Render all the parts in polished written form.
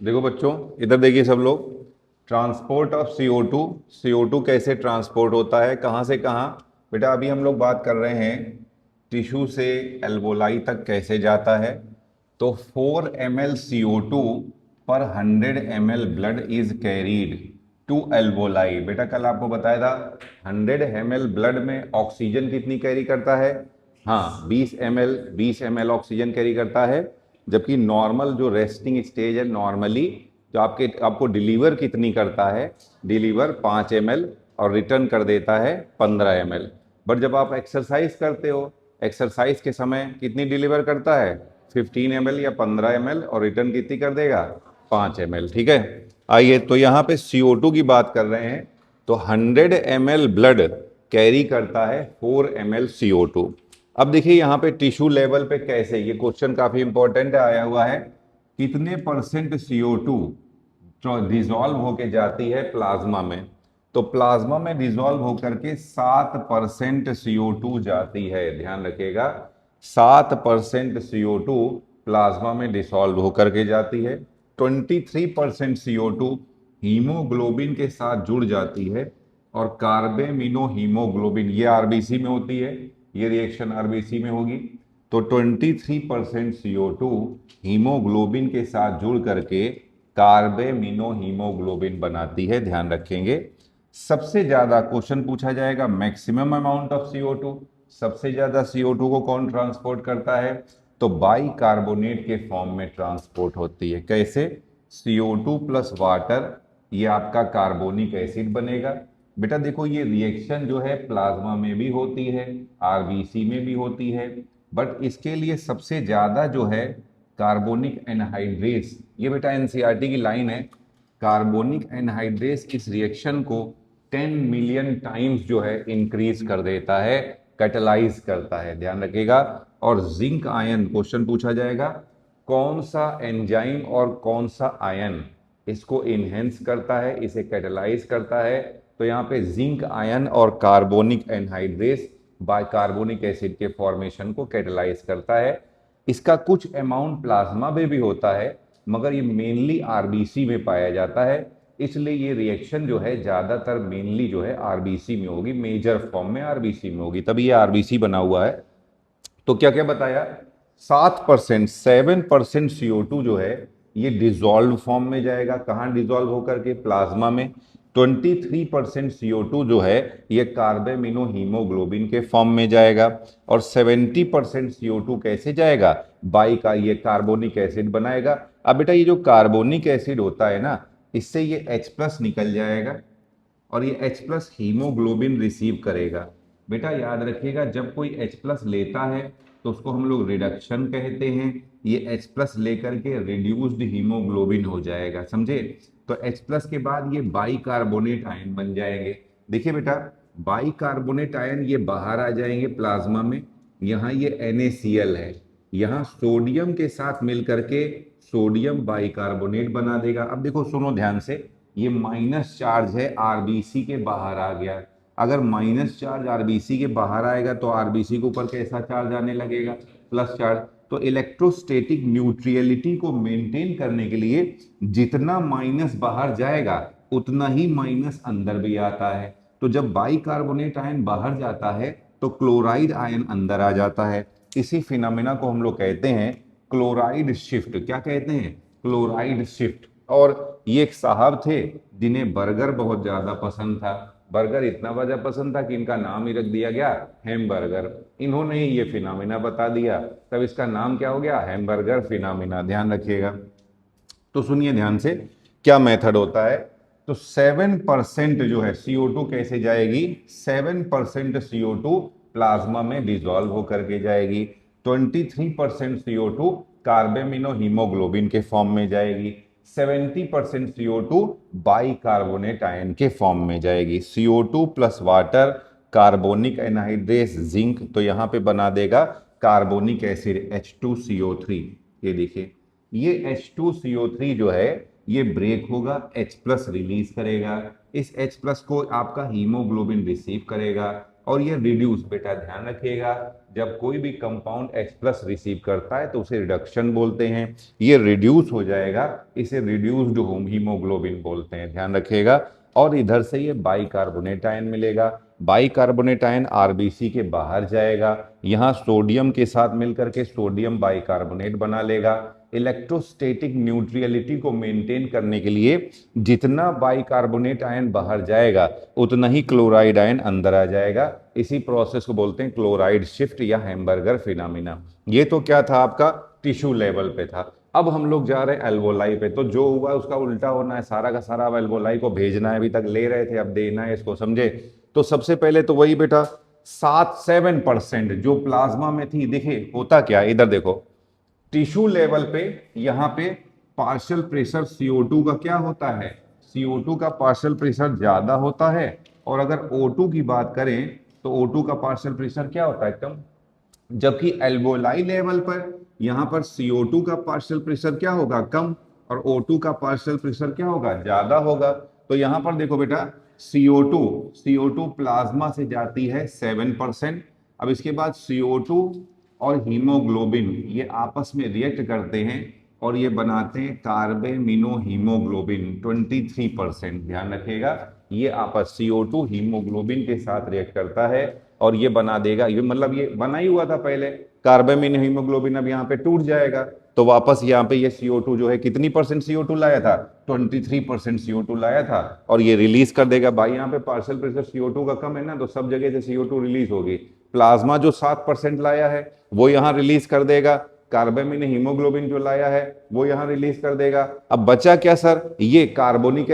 देखो बच्चों, इधर देखिए सब लोग। ट्रांसपोर्ट ऑफ CO2 कैसे ट्रांसपोर्ट होता है, कहाँ से कहाँ। बेटा अभी हम लोग बात कर रहे हैं टिश्यू से एल्वोलाई तक कैसे जाता है। तो 4 ml CO2 पर 100 ml blood is carried to alveoli. बेटा कल आपको बताया था 100 ml ब्लड में ऑक्सीजन कितनी कैरी करता है। हाँ, 20 ml ऑक्सीजन कैरी करता है। जबकि नॉर्मल जो रेस्टिंग स्टेज है, नॉर्मली जो आपको डिलीवर कितनी करता है, डिलीवर 5 ml और रिटर्न कर देता है 15 ml। बट जब आप एक्सरसाइज करते हो, एक्सरसाइज के समय कितनी डिलीवर करता है, 15 ml या 15 ml, और रिटर्न कितनी कर देगा, 5 ml। ठीक है। आइए, तो यहाँ पे CO2 की बात कर रहे हैं। तो 100 ml ब्लड कैरी करता है 4 ml CO2। अब देखिए यहाँ पे टिश्यू लेवल पे कैसे, ये क्वेश्चन काफी इंपॉर्टेंट आया हुआ है। कितने परसेंट CO2 डिजोल्व होके जाती है प्लाज्मा में। तो प्लाज्मा में डिजोल्व होकर के 7% CO2 जाती है, ध्यान रखिएगा। 7% CO2 प्लाज्मा में डिसॉल्व होकर के जाती है। 23% CO2 हीमोग्लोबिन के साथ जुड़ जाती है। और कार्बेमिनो हीमोग्लोबिन, ये आरबीसी में होती है, ये रिएक्शन आरबीसी में होगी। तो 23% CO2 हीमोग्लोबिन के साथ जुड़ करके कार्बेमिनो हीमोग्लोबिन बनाती है, ध्यान रखेंगे। सबसे ज्यादा क्वेश्चन पूछा जाएगा मैक्सिमम अमाउंट ऑफ CO2। सबसे ज्यादा CO2 को कौन ट्रांसपोर्ट करता है, तो बाई कार्बोनेट के फॉर्म में ट्रांसपोर्ट होती है। कैसे, CO2 प्लस वाटर, ये आपका कार्बोनिक एसिड बनेगा। बेटा देखो, ये रिएक्शन जो है प्लाज्मा में भी होती है, आरबीसी में भी होती है। बट इसके लिए सबसे ज्यादा जो है कार्बोनिक एनहाइड्रेस, ये बेटा एनसीईआरटी की लाइन है। कार्बोनिक एनहाइड्रेस इस रिएक्शन को 10 मिलियन टाइम्स जो है इंक्रीज कर देता है, कैटलाइज करता है, ध्यान रखिएगा। और जिंक आयन क्वेश्चन पूछा जाएगा, कौन सा एंजाइम और कौन सा आयन इसको इनहेंस करता है, इसे कैटलाइज करता है। तो यहाँ पे जिंक आयन और कार्बोनिक एनहाइड्रेस बाइकार्बोनिक एसिड के फॉर्मेशन को कैटलाइज करता है। इसका कुछ अमाउंट प्लाज्मा में भी होता है, मगर ये मेनली आरबीसी में पाया जाता है। इसलिए ये रिएक्शन जो है ज्यादातर मेनली जो है आरबीसी में होगी, मेजर फॉर्म में आरबीसी में होगी, तभी ये आरबीसी बना हुआ है। तो क्या क्या बताया, 7%, 7% CO2 जो है ये डिजोल्व फॉर्म में जाएगा। कहाँ डिजोल्व होकर के, प्लाज्मा में। 23% CO2 जो है ये कार्बेमिनो हीमोग्लोबिन के फॉर्म में जाएगा। और 70% CO2 कैसे जाएगा, बाई का ये कार्बोनिक एसिड बनाएगा। अब बेटा ये जो कार्बोनिक एसिड होता है ना, इससे ये H+ निकल जाएगा और ये H+ हीमोग्लोबिन रिसीव करेगा। बेटा याद रखिएगा, जब कोई H+ लेता है तो उसको हम लोग रिडक्शन कहते हैं। ये H+ लेकर के रिड्यूस्ड हीमोग्लोबिन हो जाएगा, समझे। तो H+ के बाद ये बाइकार्बोनेट आयन बन जाएंगे। देखिए बेटा, बाइकार्बोनेट आयन ये बाहर आ जाएंगे प्लाज्मा में। यहाँ ये NaCl है, यहाँ सोडियम के साथ मिलकर के सोडियम बाइकार्बोनेट बना देगा। अब देखो सुनो ध्यान से, ये माइनस चार्ज है, आरबीसी के बाहर आ गया। अगर माइनस चार्ज आरबीसी के बाहर आएगा तो आरबीसी के ऊपर कैसा चार्ज आने लगेगा, प्लस चार्ज। तो इलेक्ट्रोस्टैटिक न्यूट्रियलिटी को मेंटेन करने के लिए जितना माइनस बाहर जाएगा उतना ही माइनस अंदर भी आता है। तो जब बाइकार्बोनेट आयन बाहर जाता है तो क्लोराइड आयन अंदर आ जाता है। इसी फिनोमेना को हम लोग कहते हैं क्लोराइड शिफ्ट। क्या कहते हैं, क्लोराइड शिफ्ट। और ये एक साहब थे जिन्हें बर्गर बहुत ज्यादा पसंद था। बर्गर इतना ज्यादा पसंद था कि इनका नाम ही रख दिया गया हैमबर्गर। इन्होंने ही ये फिनोमेना बता दिया, तब इसका नाम क्या हो गया, हैमबर्गर फिनोमेना, ध्यान रखिएगा। तो सुनिए ध्यान से, क्या मेथड होता है। तो 7% जो है CO2 कैसे जाएगी, 7% CO2 प्लाज्मा में डिसॉल्व होकर के जाएगी। 23% CO2 कार्बेमिनो हीमोग्लोबिन के फॉर्म में जाएगी। 70% CO2 बाइकार्बोनेट आयन के फॉर्म में जाएगी। CO2 plus water, carbonic anhydrase, zinc, तो यहाँ पे बना देगा कार्बोनिक एसिड H2CO3। ये देखिए, ये H2CO3 जो है ये ब्रेक होगा, H+ रिलीज करेगा। इस H+ को आपका हीमोग्लोबिन रिसीव करेगा। और ये रिड्यूस, बेटा ध्यान रखिएगा, जब कोई भी कंपाउंड H प्लस रिसीव करता है तो उसे रिडक्शन बोलते हैं, ये रिड्यूस हो जाएगा, इसे रिड्यूस्ड हीमोग्लोबिन बोलते हैं, ध्यान रखिएगा। और इधर से ये बाइकार्बोनेट आयन मिलेगा, बाइकार्बोनेट आयन आरबीसी के बाहर जाएगा, यहाँ सोडियम के साथ मिलकर के सोडियम बाइकार्बोनेट बना लेगा। इलेक्ट्रोस्टैटिक न्यूट्रियलिटी को मेंटेन करने के लिए जितना बाइकार्बोनेट आयन बाहर जाएगा उतना ही क्लोराइड आयन अंदर आ जाएगा। इसी प्रोसेस को बोलते हैं क्लोराइड शिफ्ट या हैम्बर्गर फिनोमिना। ये तो क्या था आपका टिश्यू लेवल पे था। अब हम लोग जा रहे हैं एल्वोलाई पे, तो जो हुआ उसका उल्टा होना है, सारा का सारा अब एल्वोलाई को भेजना है, अभी तक ले रहे थे अब देना है इसको, समझे। तो सबसे पहले तो वही बेटा 7-7% जो प्लाज्मा में थी, देखिए होता क्या, इधर देखो टिश्यू लेवल पे यहाँ पे पार्शियल प्रेशर CO2 का क्या होता है, CO2 का पार्शियल प्रेशर ज्यादा होता है, और अगर O2 की बात करें तो O2 का पार्शियल प्रेशर क्या होता है कम। जबकि एल्वोलाई लेवल पर यहाँ पर CO2 का पार्शियल प्रेशर क्या होगा कम, और O2 का पार्शियल प्रेशर क्या होगा ज्यादा होगा। तो यहाँ पर देखो बेटा CO2 प्लाज्मा से जाती है 7%। अब इसके बाद CO2 और हीमोग्लोबिन ये आपस में रिएक्ट करते हैं और ये बनाते हैं कार्बेमिनो हीमोग्लोबिन 23%, ध्यान रखिएगा। ये आपस CO2 हीमोग्लोबिन के साथ रिएक्ट करता है और ये बना देगा, ये मतलब ये बना ही हुआ था पहले कार्बेमिनो हीमोग्लोबिन, अब यहाँ पे टूट जाएगा तो वापस यहाँ पे ये CO2 जो है कितनी परसेंट CO2 लाया था, 23% CO2 लाया था, और ये रिलीज कर देगा। भाई यहाँ पे पार्शियल प्रेशर CO2 का कम है ना, तो सब जगह से CO2 रिलीज होगी। प्लाज्मा जो 7% लाया है वो यहाँ रिलीज कर देगा, कार्बेमिन हीमोग्लोबिन जो लाया है वो यहाँ रिलीज कर देगा। अब बचा क्या सर, ये कार्बोनिक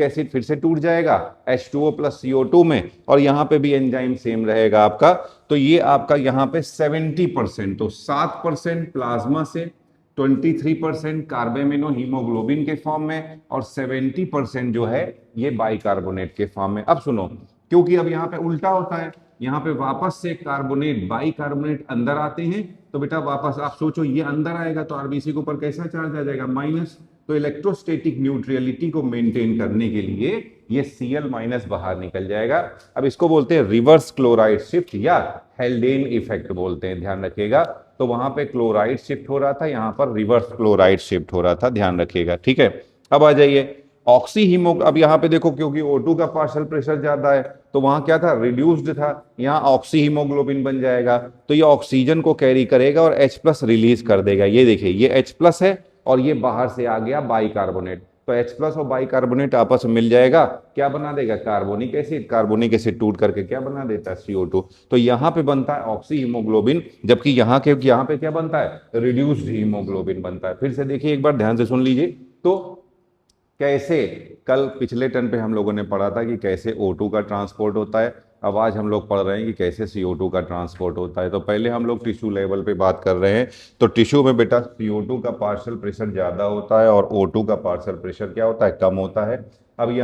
एसिड फिर से टूट जाएगा H2O प्लस CO2 में, और यहाँ पे भी एंजाइम सेम रहेगा आपका। तो ये आपका यहाँ पे 70%, तो 7% प्लाज्मा से, 23% कार्बेमिनो हीमोग्लोबिन के फॉर्म में, और 70% जो है ये बाइकार्बोनेट के फॉर्म में। अब सुनो, क्योंकि अब यहाँ पे उल्टा होता है, यहाँ पे वापस से कार्बोनेट बाइकार्बोनेट अंदर आते हैं, तो बेटा वापस आप सोचो ये अंदर आएगा तो आरबीसी के ऊपर कैसा चार्ज आ जाएगा माइनस। तो इलेक्ट्रोस्टैटिक न्यूट्रियलिटी को मेंटेन करने के लिए ये Cl माइनस बाहर निकल जाएगा। अब इसको बोलते हैं रिवर्स क्लोराइड शिफ्ट या हेल्डेन इफेक्ट बोलते हैं, ध्यान रखिएगा। तो वहां पे क्लोराइड शिफ्ट हो रहा था, यहाँ पर रिवर्स क्लोराइड शिफ्ट हो रहा था, ध्यान रखिएगा, ठीक है। अब आ जाइए ऑक्सी हीमो, अब यहाँ पे देखो क्योंकि O2 का पार्शियल प्रेशर ज्यादा है तो वहां क्या था रिड्यूस्ड था, यहाँ ऑक्सी हीमोग्लोबिन बन जाएगा, तो ये ऑक्सीजन को कैरी करेगा और H प्लस रिलीज कर देगा। ये देखिए ये H प्लस है और ये बाहर से आ गया बाइकार्बोनेट, तो H प्लस और बाइकार्बोनेट आपस में मिल जाएगा, क्या बना देगा कार्बोनिक एसिड, कार्बोनिक एसिड टूट करके क्या बना देता है CO2। तो यहाँ पे बनता है ऑक्सी हीमोग्लोबिन, जबकि यहाँ पे क्या बनता है रिड्यूस्ड हीमोग्लोबिन बनता है। फिर से देखिए एक बार ध्यान से सुन लीजिए, तो कैसे कल पिछले टर्न पे हम लोगों ने पढ़ा था कि कैसे O2 का ट्रांसपोर्ट होता है, अब आज हम लोग पढ़ रहे हैं कि कैसे CO2 का ट्रांसपोर्ट होता है। तो पहले हम लोग टिश्यू लेवल पे बात कर रहे हैं, तो टिश्यू में बेटा CO2 का पार्शियल प्रेशर ज़्यादा होता है और O2 का पार्शियल प्रेशर क्या होता है कम होता है। अब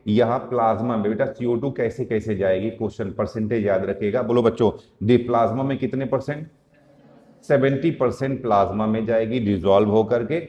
यहाँ प्लाज्मा में बेटा CO2 कैसे कैसे जाएगी, क्वेश्चन परसेंटेज याद रखिएगा, बोलो बच्चों, डी प्लाज्मा में कितने परसेंट, 70% प्लाज्मा में जाएगी डिजोल्व होकर के,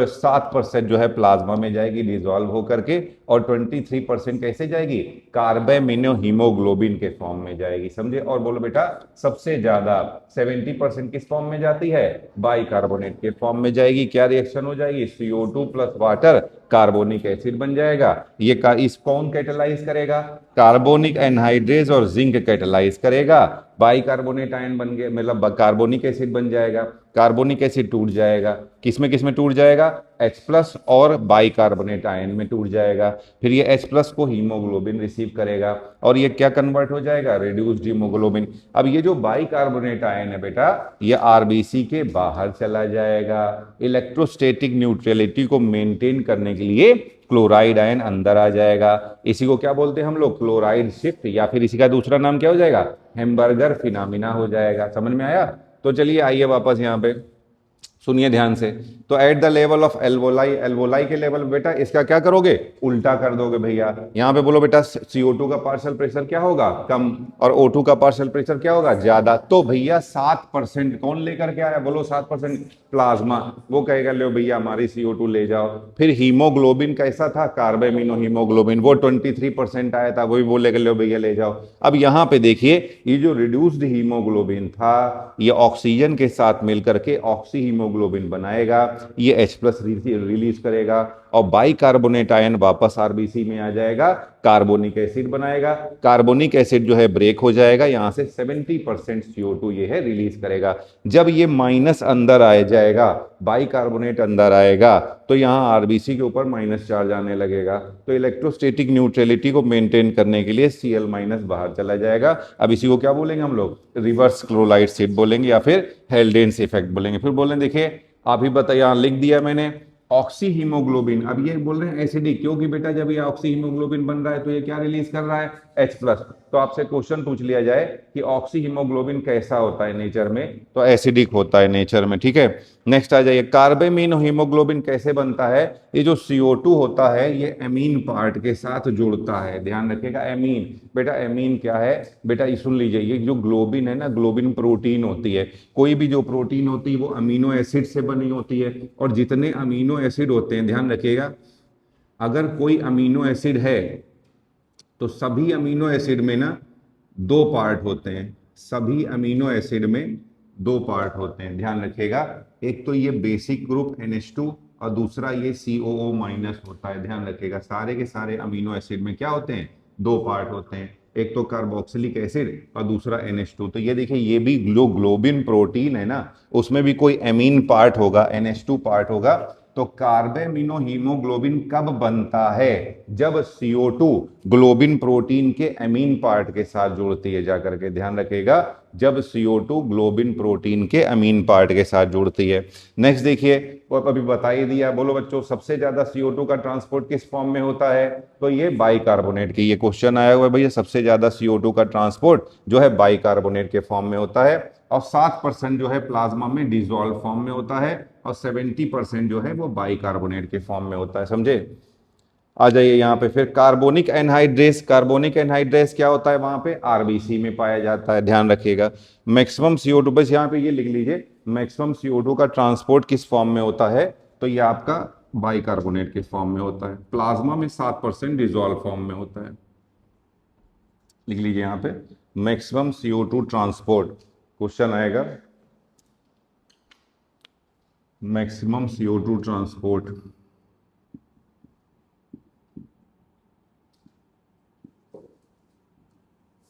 7% जो है प्लाज्मा में जाएगी डिजोल्व होकर के, और 23% कैसे जाएगी कार्बेमिनो हीमोग्लोबिन के फॉर्म में जाएगी, समझे। और बोलो बेटा सबसे ज्यादा 70% किस फॉर्म में जाती है, बाइकार्बोनेट के फॉर्म में जाएगी। क्या रिएक्शन हो जाएगी, CO2 plus water carbonic acid बन जाएगा। ये इस कौन कैटेलाइज करेगा, कार्बोनिक एनहाइड्रेज और जिंक कैटेलाइज करेगा, बाइकार्बोनेट आयन बन गया, मतलब कार्बोनिक एसिड बन जाएगा। कार्बोनिक एसिड टूट जाएगा, किसमें किसमें टूट जाएगा, H प्लस और बाइकार्बोनेट आयन में टूट जाएगा। फिर ये H प्लस को हीमोग्लोबिन रिसीव करेगा और ये क्या कन्वर्ट हो जाएगा, रिड्यूस्ड हीमोग्लोबिन। अब ये जो बाइकार्बोनेट आयन है बेटा ये आरबीसी के बाहर चला जाएगा। इलेक्ट्रोस्टैटिक न्यूट्रलिटी को मेंटेन करने के लिए क्लोराइड आयन अंदर आ जाएगा। इसी को क्या बोलते हैं हम लोग, क्लोराइड शिफ्ट, या फिर इसी का दूसरा नाम क्या हो जाएगा, हैम्बर्गर फिनोमिना हो जाएगा। समझ में आया। तो चलिए आइए वापस यहाँ पे सुनिए ध्यान से। तो at the level of alveoli, alveoli के लेवल बेटा इसका क्या करोगे, उल्टा कर दोगे भैया। यहां पे बोलो बेटा CO2 का पार्शियल प्रेशर क्या होगा, कम, और O2 का पार्शियल प्रेशर क्या होगा, ज्यादा। तो भैया 7% कौन लेकर के आया, बोलो 7%, प्लाज्मा। वो कहेगा लो भैया हमारी CO2 ले जाओ। फिर हीमोग्लोबिन कैसा था, कार्बेमिनो हीमोग्लोबिन, वो 23% आया था, वो भी बोलेगा लो भैया ले जाओ। अब यहाँ पे देखिए ये जो रिड्यूस्ड हीमोग्लोबिन था ये ऑक्सीजन के साथ मिलकर के ऑक्सी हीमोग्लोबिन बनाएगा, ये H+ रिलीज करेगा और बाइकार्बोनेट आयन वापस आरबीसी में आ जाएगा, कार्बोनिक एसिड बनाएगा। कार्बोनिक एसिड जो है ब्रेक हो जाएगा, यहां से 70% CO2 ये है रिलीज करेगा। जब ये माइनस अंदर आ जाएगा, बाइकार्बोनेट अंदर आएगा, तो यहाँ आरबीसी के ऊपर माइनस चार्ज आने लगेगा। तो इलेक्ट्रोस्टैटिक न्यूट्रलिटी को मेंटेन करने के लिए Cl- बाहर चला जाएगा। अब इसी को क्या बोलेंगे हम लोग, रिवर्स क्लोराइड शिफ्ट बोलेंगे या फिर हेल्डेन्स इफेक्ट बोलेंगे। फिर बोलें देखिए आप ही बताइए, यहां लिख दिया मैंने ऑक्सी हीमोग्लोबिन। अब ये बोल रहे हैं एसिडिक, क्योंकि बेटा जब ये ऑक्सी हीमोग्लोबिन बन रहा है तो ये क्या रिलीज कर रहा है, H+। तो आपसे क्वेश्चन पूछ लिया जाए कि ऑक्सी हीमोग्लोबिन कैसा होता है नेचर में, तो एसिडिक होता है नेचर में, ठीक है। नेक्स्ट आ जाइए, कार्बेमिनो हीमोग्लोबिन कैसे बनता है। ये जो CO2 होता है ये एमीन पार्ट के साथ जुड़ता है, ध्यान रखिएगा। एमीन, बेटा एमीन क्या है, बेटा ये सुन लीजिए, ये जो ग्लोबिन है ना, ग्लोबिन प्रोटीन होती है। कोई भी जो प्रोटीन होती है वो अमीनो एसिड से बनी होती है, और जितने अमीनो एसिड होते हैं ध्यान रखिएगा, अगर कोई अमीनो एसिड है तो सभी अमीनो एसिड में ना दो पार्ट होते हैं, सभी अमीनो एसिड में दो पार्ट होते हैं, ध्यान रखिएगा। एक तो ये बेसिक ग्रुप NH2 और दूसरा ये COO- होता है, ध्यान रखिएगा। सारे के सारे अमीनो एसिड में क्या होते हैं, दो पार्ट होते हैं, एक तो कार्बोक्सिलिक एसिड और दूसरा NH2। तो ये देखिए ये भी जो ग्लोबिन प्रोटीन है ना, उसमें भी कोई एमीन पार्ट होगा, NH2 पार्ट होगा। तो कार्बेमिनो हीमोग्लोबिन कब बनता है, जब CO2 ग्लोबिन प्रोटीन के एमीन पार्ट के साथ जुड़ती है, जाकर के ध्यान रखिएगा, जब CO2 ग्लोबिन प्रोटीन के अमीन पार्ट के साथ जुड़ती है। नेक्स्ट देखिए, वो अभी बता ही दिया, बोलो बच्चों सबसे ज्यादा CO2 का ट्रांसपोर्ट किस फॉर्म में होता है, तो ये बाइकार्बोनेट की, ये क्वेश्चन आया हुआ है भैया, सबसे ज्यादा CO2 का ट्रांसपोर्ट जो है बाइकार्बोनेट के फॉर्म में होता है, और 7% जो है प्लाज्मा में डिजोल्व फॉर्म में होता है, और 70% जो है वो बाइकार्बोनेट के फॉर्म में होता है, समझे। आ जाइए यहाँ पे फिर कार्बोनिक एनहाइड्रेस, कार्बोनिक एनहाइड्रेस क्या होता है, वहां पे आरबीसी में पाया जाता है, ध्यान रखिएगा। मैक्सिमम CO2, बस यहाँ पे ये लिख लीजिए, मैक्सिमम CO2 का ट्रांसपोर्ट किस फॉर्म में होता है, तो ये आपका बाइकार्बोनेट के फॉर्म में होता है, प्लाज्मा में 7% डिजोल्व फॉर्म में होता है। लिख लीजिए यहाँ पे मैक्सिमम CO2 ट्रांसपोर्ट, क्वेश्चन आएगा मैक्सिमम CO2 ट्रांसपोर्ट,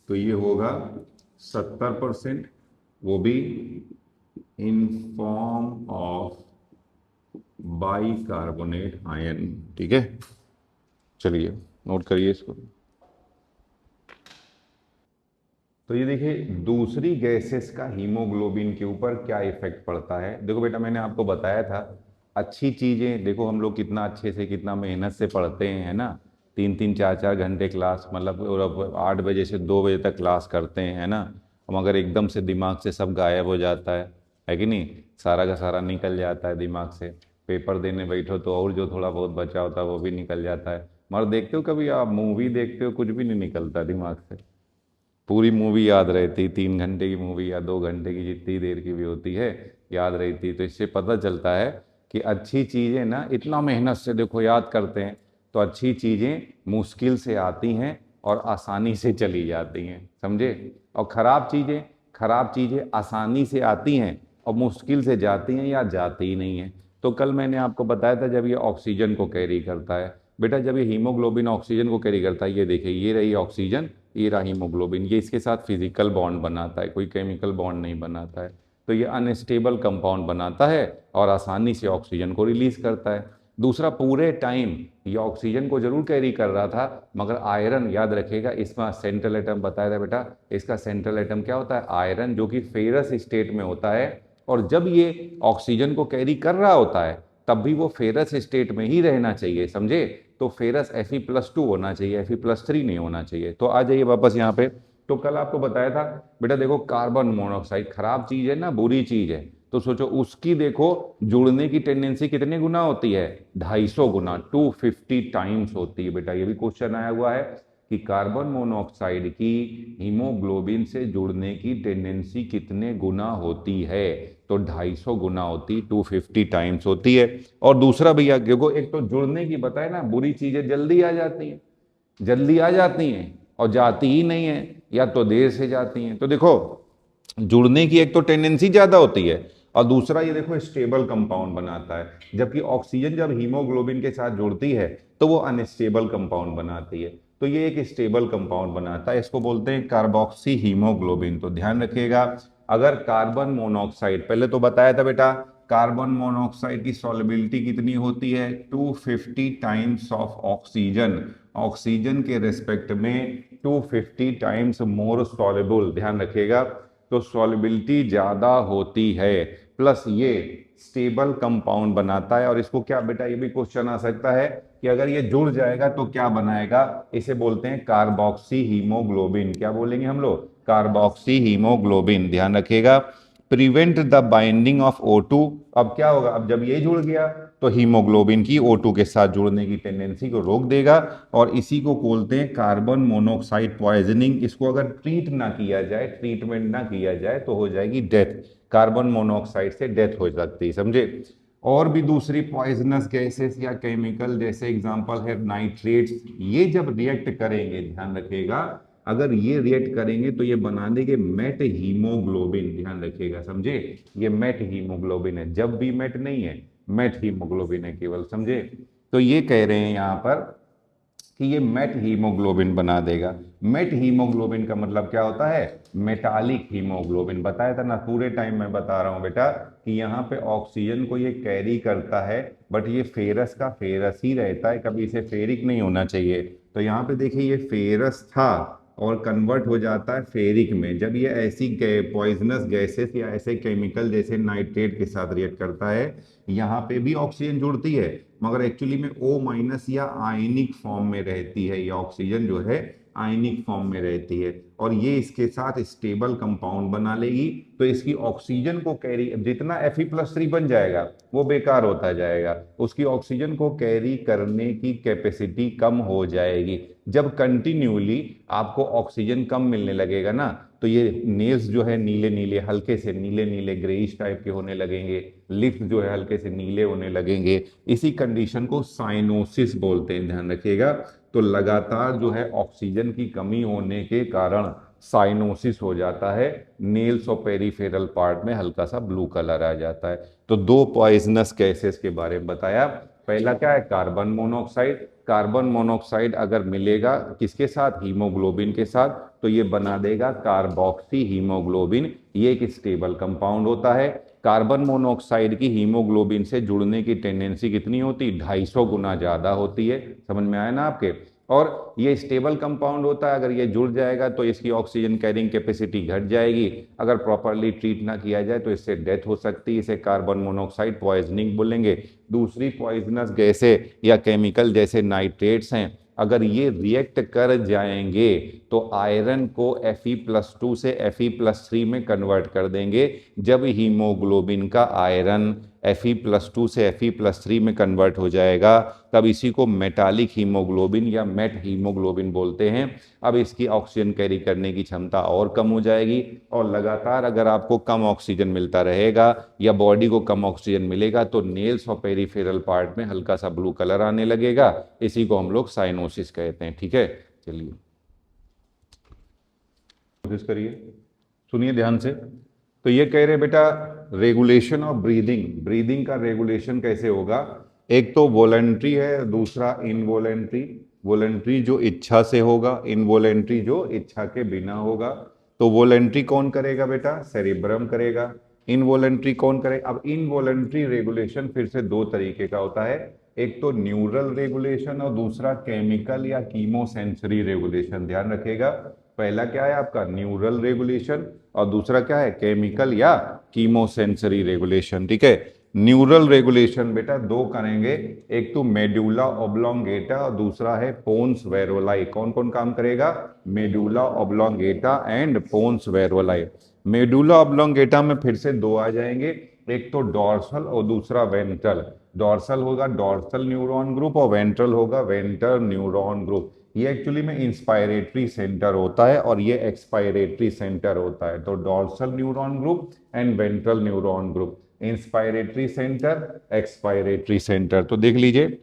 तो ये होगा 70%, वो भी in form of bicarbonate ion, ठीक है। चलिए नोट करिए इसको। तो ये देखिए दूसरी गैसेस का हीमोग्लोबिन के ऊपर क्या इफेक्ट पड़ता है। देखो बेटा मैंने आपको बताया था, अच्छी चीजें देखो, हम लोग कितना अच्छे से कितना मेहनत से पढ़ते हैं, है ना, 3-3 4-4 घंटे क्लास, मतलब 8 बजे से 2 बजे तक क्लास करते हैं, है ना। हम अगर एकदम से दिमाग से सब गायब हो जाता है कि नहीं, सारा का सारा निकल जाता है दिमाग से, पेपर देने बैठो तो और जो थोड़ा बहुत बचा होता है वो भी निकल जाता है। मगर देखते हो कभी आप मूवी देखते हो, कुछ भी नहीं निकलता दिमाग से, पूरी मूवी याद रहती, 3 घंटे की मूवी या 2 घंटे की, जितनी देर की भी होती है, याद रहती। तो इससे पता चलता है कि अच्छी चीज़ें ना इतना मेहनत से देखो याद करते हैं, तो अच्छी चीज़ें मुश्किल से आती हैं और आसानी से चली जाती हैं, समझे। और खराब चीज़ें आसानी से आती हैं और मुश्किल से जाती हैं या जाती ही नहीं हैं। तो कल मैंने आपको बताया था जब ये ऑक्सीजन को कैरी करता है, बेटा जब ये हीमोग्लोबिन ऑक्सीजन को कैरी करता है, ये देखिए ये रही ऑक्सीजन, ये रहा हीमोग्लोबिन, ये इसके साथ फिजिकल बॉन्ड बनाता है, कोई केमिकल बॉन्ड नहीं बनाता है। तो ये अनस्टेबल कंपाउंड बनाता है और आसानी से ऑक्सीजन को रिलीज करता है। दूसरा, पूरे टाइम ये ऑक्सीजन को जरूर कैरी कर रहा था, मगर आयरन, याद रखिएगा इसका सेंट्रल एटम बताया था बेटा, इसका सेंट्रल एटम क्या होता है, आयरन, जो कि फेरस स्टेट में होता है। और जब ये ऑक्सीजन को कैरी कर रहा होता है तब भी वो फेरस स्टेट में ही रहना चाहिए, समझे। तो फेरस Fe+2 होना चाहिए, Fe+3 नहीं होना चाहिए। तो आ जाइए वापस यहाँ पे। तो कल आपको बताया था बेटा देखो, कार्बन मोनोऑक्साइड खराब चीज है ना, बुरी चीज है, तो सोचो उसकी देखो जुड़ने की टेंडेंसी कितने गुना होती है, 250 गुना, 250 टाइम्स होती है बेटा। ये भी क्वेश्चन आया हुआ है कि कार्बन मोनोऑक्साइड की हीमोग्लोबिन से जुड़ने की टेंडेंसी कितने गुना होती है, तो 250 गुना होती, 250 टाइम्स होती है। और दूसरा भैया देखो, एक तो जुड़ने की बताए ना, बुरी चीजें जल्दी आ जाती हैं, जल्दी आ जाती हैं और जाती ही नहीं है, या तो देर से जाती हैं। तो देखो जुड़ने की एक तो टेंडेंसी ज्यादा होती है, और दूसरा ये देखो स्टेबल कंपाउंड बनाता है। जबकि ऑक्सीजन जब हीमोग्लोबिन के साथ जुड़ती है तो वो अनस्टेबल कंपाउंड बनाती है, तो ये एक स्टेबल कंपाउंड बनाता है, इसको बोलते हैं कार्बोक्सी हीमोग्लोबिन। तो ध्यान रखिएगा, अगर कार्बन मोनोऑक्साइड, पहले तो बताया था बेटा, कार्बन मोनोऑक्साइड की सॉल्युबिलिटी कितनी होती है, 250 टाइम्स ऑफ ऑक्सीजन, ऑक्सीजन के रेस्पेक्ट में 250 टाइम्स मोर सॉल्युबल, ध्यान रखिएगा। तो सॉल्युबिलिटी ज्यादा होती है, प्लस ये स्टेबल कंपाउंड बनाता है। और इसको क्या बेटा, ये भी क्वेश्चन आ सकता है कि अगर ये जुड़ जाएगा तो क्या बनाएगा, इसे बोलते हैं कार्बोक्सी हीमोग्लोबिन। क्या बोलेंगे हम लोग, कार्बोक्सी हीमोग्लोबिन, ध्यान रखिएगा। Prevent the binding of O2, अब क्या होगा, अब जब ये जुड़ गया तो हीमोग्लोबिन की O2 के साथ जुड़ने की टेंडेंसी को रोक देगा, और इसी को बोलते हैं कार्बन मोनोऑक्साइड पॉइजनिंग। इसको अगर ट्रीट ना किया जाए, ट्रीटमेंट ना किया जाए, तो हो जाएगी डेथ, कार्बन मोनोऑक्साइड से डेथ हो सकती है, समझे। और भी दूसरी पॉइजनस गैसेस या केमिकल, जैसे एग्जांपल है नाइट्रेट्स, ये जब रिएक्ट करेंगे, ध्यान रखिएगा, अगर ये रिएक्ट करेंगे तो ये बना देंगे मेट हीमोग्लोबिन, ध्यान रखिएगा, समझे। ये मेट हीमोग्लोबिन है, जब भी मेट नहीं है, मेट हीमोग्लोबिन है केवल, समझे। तो ये कह रहे हैं यहाँ पर कि ये मेट हीमोग्लोबिन बना देगा। मेट हीमोग्लोबिन का मतलब क्या होता है, मेटालिक हीमोग्लोबिन। बताया था ना, पूरे टाइम मैं बता रहा हूं बेटा कि यहाँ पे ऑक्सीजन को ये कैरी करता है, बट ये फेरस का फेरस ही रहता है, कभी इसे फेरिक नहीं होना चाहिए। तो यहाँ पे देखिए ये फेरस था और कन्वर्ट हो जाता है फेरिक में, जब ये ऐसी पॉइजनस गैसेस या ऐसे केमिकल जैसे नाइट्रेट के साथ रिएक्ट करता है। यहाँ पे भी ऑक्सीजन जुड़ती है, मगर एक्चुअली में O- या आयनिक फॉर्म में रहती है, ये ऑक्सीजन जो है आयनिक फॉर्म में रहती है, और ये इसके साथ स्टेबल कंपाउंड बना लेगी। तो इसकी ऑक्सीजन को कैरी, जितना Fe+3 बन जाएगा वो बेकार होता जाएगा, उसकी ऑक्सीजन को कैरी करने की कैपेसिटी कम हो जाएगी। जब कंटिन्यूली आपको ऑक्सीजन कम मिलने लगेगा ना, तो ये नेल्स जो है नीले नीले, हल्के से नीले नीले ग्रेइश टाइप के होने लगेंगे, लिप्स जो है हल्के से नीले होने लगेंगे। इसी कंडीशन को साइनोसिस बोलते हैं, ध्यान रखिएगा। तो लगातार जो है ऑक्सीजन की कमी होने के कारण साइनोसिस हो जाता है, नेल्स और पेरिफेरल पार्ट में हल्का सा ब्लू कलर आ जाता है। तो दो पॉइजनस गैसेस के बारे में बताया। पहला क्या है, कार्बन मोनोऑक्साइड। कार्बन मोनोऑक्साइड अगर मिलेगा किसके साथ, हीमोग्लोबिन के साथ, तो ये बना देगा कार्बोक्सी हीमोग्लोबिन। ये एक स्टेबल कंपाउंड होता है। कार्बन मोनोऑक्साइड की हीमोग्लोबिन से जुड़ने की टेंडेंसी कितनी होती, 250 गुना ज्यादा होती है, समझ में आया ना आपके। और ये स्टेबल कंपाउंड होता है, अगर ये जुड़ जाएगा तो इसकी ऑक्सीजन कैरिंग कैपेसिटी घट जाएगी, अगर प्रॉपरली ट्रीट ना किया जाए तो इससे डेथ हो सकती है, इसे कार्बन मोनोऑक्साइड पॉइजनिंग बोलेंगे। दूसरी पॉइजनस गैसें या केमिकल जैसे नाइट्रेट्स हैं, अगर ये रिएक्ट कर जाएंगे तो आयरन को Fe+2 से Fe+3 में कन्वर्ट कर देंगे। जब हीमोग्लोबिन का आयरन Fe+2 से Fe+3 में कन्वर्ट हो जाएगा, तब इसी को मेटालिक हीमोग्लोबिन या मेट हीमोग्लोबिन बोलते हैं। अब इसकी ऑक्सीजन कैरी करने की क्षमता और कम हो जाएगी, और लगातार अगर आपको कम ऑक्सीजन मिलता रहेगा या बॉडी को कम ऑक्सीजन मिलेगा तो नेल्स और पेरिफेरल पार्ट में हल्का सा ब्लू कलर आने लगेगा। इसी को हम लोग साइनोसिस कहते हैं, ठीक है। चलिए कोशिश करिए, सुनिए ध्यान से। तो ये कह रहे बेटा, रेगुलेशन ऑफ ब्रीदिंग, ब्रीदिंग का रेगुलेशन कैसे होगा, एक तो वॉलेंट्री है, दूसरा इनवॉलेंट्री। वॉलेंट्री जो इच्छा से होगा, इनवॉलेंट्री जो इच्छा के बिना होगा। तो वॉलेंट्री कौन करेगा बेटा, सेरिब्रम करेगा। इनवॉलेंट्री कौन करेगा, अब इनवॉलेंट्री रेगुलेशन फिर से दो तरीके का होता है, एक तो न्यूरल रेगुलेशन और दूसरा केमिकल या कीमोसेंसरी रेगुलेशन, ध्यान रखिएगा। पहला क्या है आपका न्यूरल रेगुलेशन, और दूसरा क्या है, केमिकल या कीमोसेंसरी रेगुलेशन, ठीक है। न्यूरल रेगुलेशन बेटा दो करेंगे, एक तो मेडुला ऑब्लोंगेटा और दूसरा है पोन्स वेरोलाई। कौन कौन काम करेगा, medulla oblongata and pons varolii. Medulla oblongata में फिर से दो आ जाएंगे, एक तो डॉर्सल और दूसरा वेंट्रल। डॉर्सल होगा डॉर्सल न्यूरॉन ग्रुप और वेंट्रल होगा वेंट्रल न्यूरॉन ग्रुप। ये एक्चुअली में इंस्पायरेटरी सेंटर होता है और ये एक्सपायरेटरी सेंटर होता है। तो dorsal neuron group and ventral neuron group, inspiratory centre, expiratory centre. तो देख लीजिए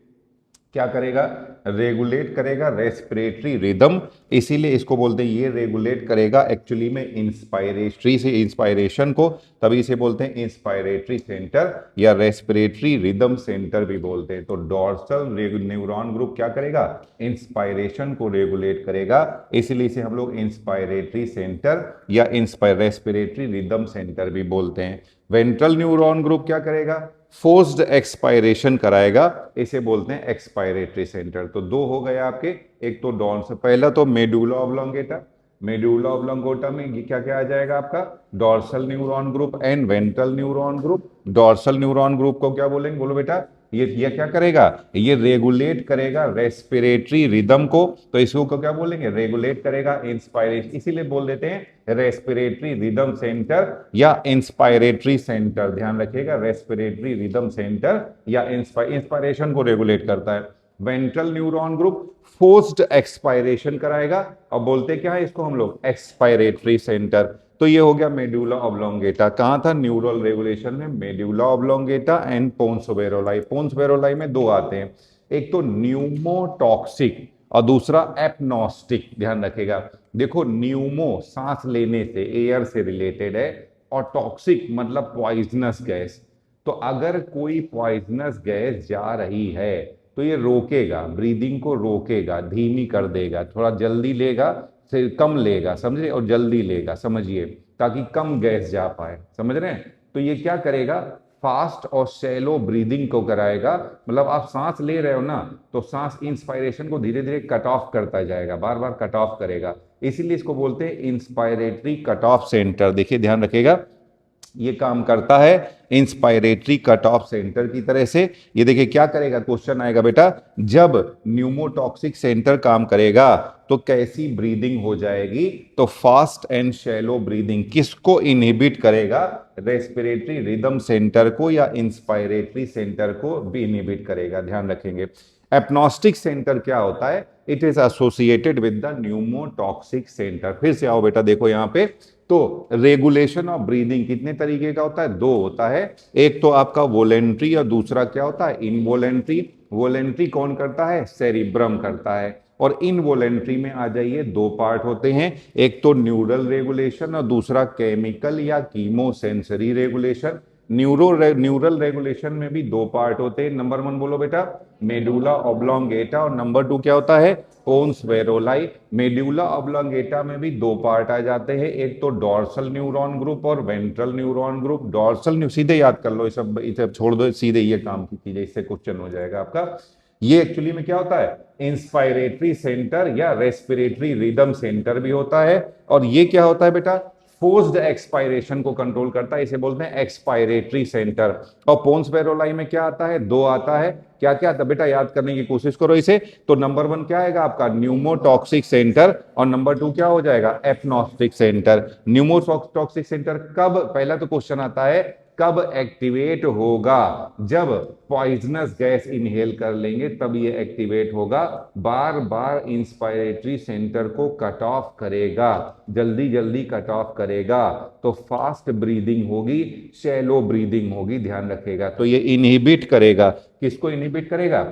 क्या करेगा, रेगुलेट करेगा रेस्पिरेटरी रिदम, इसीलिए इसको बोलते हैं ये रेगुलेट करेगा एक्चुअली में इंस्पायरेटरी से इंस्पायरेशन को, तभी इसे बोलते हैं इंस्पायरेटरी सेंटर या रेस्पिरेटरी रिदम सेंटर भी बोलते हैं। तो डॉर्सल न्यूरॉन ग्रुप क्या करेगा, इंस्पायरेशन को रेगुलेट करेगा, इसीलिए इसे हम लोग इंस्पायरेटरी सेंटर या रेस्पिरेटरी रिदम सेंटर भी बोलते हैं। वेंट्रल न्यूरॉन ग्रुप क्या करेगा, फोर्स्ड एक्सपायरेशन कराएगा, इसे बोलते हैं एक्सपायरेटरी सेंटर। तो दो हो गए आपके, एक तो डॉर्सल, पहला तो मेडुला ऑब्लोंगेटा, मेडुला ऑब्लोंगेटा में ये क्या क्या आ जाएगा आपका, dorsal neuron group and ventral neuron group. Dorsal neuron group को क्या बोलेंगे, बोलो बेटा, ये क्या करेगा, ये रेगुलेट करेगा रेस्पिरेटरी रिदम को, तो इसको क्या बोलेंगे, रेगुलेट करेगा इंस्पायरेशन, इसीलिए बोल देते हैं रेस्पिरेटरी रिदम सेंटर या इंस्पायरेटरी सेंटर। ध्यान रखिएगा, रेस्पिरेटरी रिदम सेंटर या इंस्पायरेशन को रेगुलेट करता है। Ventral neuron group forced expiration कराएगा और बोलते क्या है इसको हम लोग, एक्सपायरेटरी सेंटर। तो ये हो गया मेडुला ऑब्लोंगेटा, कहां था, न्यूरल रेगुलेशन में, medulla oblongata and pons varolii. Pons varolii में दो आते हैं, एक तो न्यूमोटॉक्सिक और दूसरा एपनॉस्टिक। ध्यान रखेगा, देखो न्यूमो सांस लेने से, एयर से रिलेटेड है, और टॉक्सिक मतलब पॉइजनस गैस। तो अगर कोई पॉइजनस गैस जा रही है तो ये रोकेगा, ब्रीदिंग को रोकेगा, धीमी कर देगा, थोड़ा जल्दी लेगा, से कम लेगा, समझे, और जल्दी लेगा, समझिए, ताकि कम गैस जा पाए, समझ रहे हैं। तो ये क्या करेगा, फास्ट और शैलो ब्रीदिंग को कराएगा, मतलब आप सांस ले रहे हो ना, तो सांस इंस्पायरेशन को धीरे धीरे कट ऑफ करता जाएगा, बार बार कट ऑफ करेगा, इसीलिए इसको बोलते हैं इंस्पायरेटरी कट ऑफ सेंटर। देखिए ध्यान रखिएगा, ये काम करता है इंस्पायरेटरी कट ऑफ सेंटर की तरह से। ये देखिए क्या करेगा, क्वेश्चन आएगा बेटा, जब न्यूमोटॉक्सिक सेंटर काम करेगा तो कैसी ब्रीदिंग हो जाएगी, तो फास्ट एंड शैलो ब्रीदिंग। किसको इनहिबिट करेगा, रेस्पिरेटरी रिदम सेंटर को या इंस्पायरेटरी सेंटर को भी इनहिबिट करेगा, ध्यान रखेंगे। एपनॉस्टिक सेंटर क्या होता है, it is associated with the pneumotaxic centre. फिर से आओ बेटा, देखो यहां पे, तो रेगुलेशन ऑफ ब्रीदिंग कितने तरीके का होता है, दो होता है, एक तो आपका वोलेंट्री और दूसरा क्या होता है, इनवोलेंट्री। वोलेंट्री कौन करता है, सेरिब्रम करता है, और इनवोलेंट्री में आ जाइए, दो पार्ट होते हैं, एक तो न्यूरल रेगुलेशन और दूसरा केमिकल या कीमोसेंसरी रेगुलेशन। न्यूरल रेगुलेशन में भी दो पार्ट होते हैं, नंबर 1 बोलो बेटा, मेडुला ऑब्लोंगेटा, और नंबर 2 क्या होता है, पोन्स वेरोलाई। मेडुला ऑब्लोंगेटा में भी दो पार्ट आ जाते हैं, एक तो डॉर्सल न्यूरॉन ग्रुप और वेंट्रल न्यूरॉन ग्रुप। डॉर्सल सीधे याद कर लो, इसे छोड़ दो, सीधे ये काम कीजिए, इससे क्वेश्चन हो जाएगा आपका। ये एक्चुअली में क्या होता है, इंस्पायरेटरी सेंटर या रेस्पिरेटरी रिदम सेंटर भी होता है, और ये क्या होता है बेटा, फोर्स्ड एक्सपायरेशन को कंट्रोल करता है, इसे बोलते हैं एक्सपायरेटरी सेंटर। और पोन्स वेरोलाई में क्या आता है, दो आता है, क्या क्या आता बेटा, याद करने की कोशिश करो इसे। तो नंबर 1 क्या आएगा आपका, न्यूमोटॉक्सिक सेंटर, और नंबर 2 क्या हो जाएगा, एपनॉस्टिक सेंटर। न्यूमोटॉक्सिक सेंटर कब, पहला तो क्वेश्चन आता है, कब एक्टिवेट होगा, जब पॉइजनस गैस इनहेल कर लेंगे तब ये एक्टिवेट होगा, बार बार इंस्पायरेटरी सेंटर को कट ऑफ करेगा, जल्दी जल्दी कट ऑफ करेगा, तो फास्ट ब्रीदिंग होगी, शैलो ब्रीदिंग होगी, ध्यान रखेगा। तो ये इनहिबिट करेगा, किसको इनहिबिट करेगा,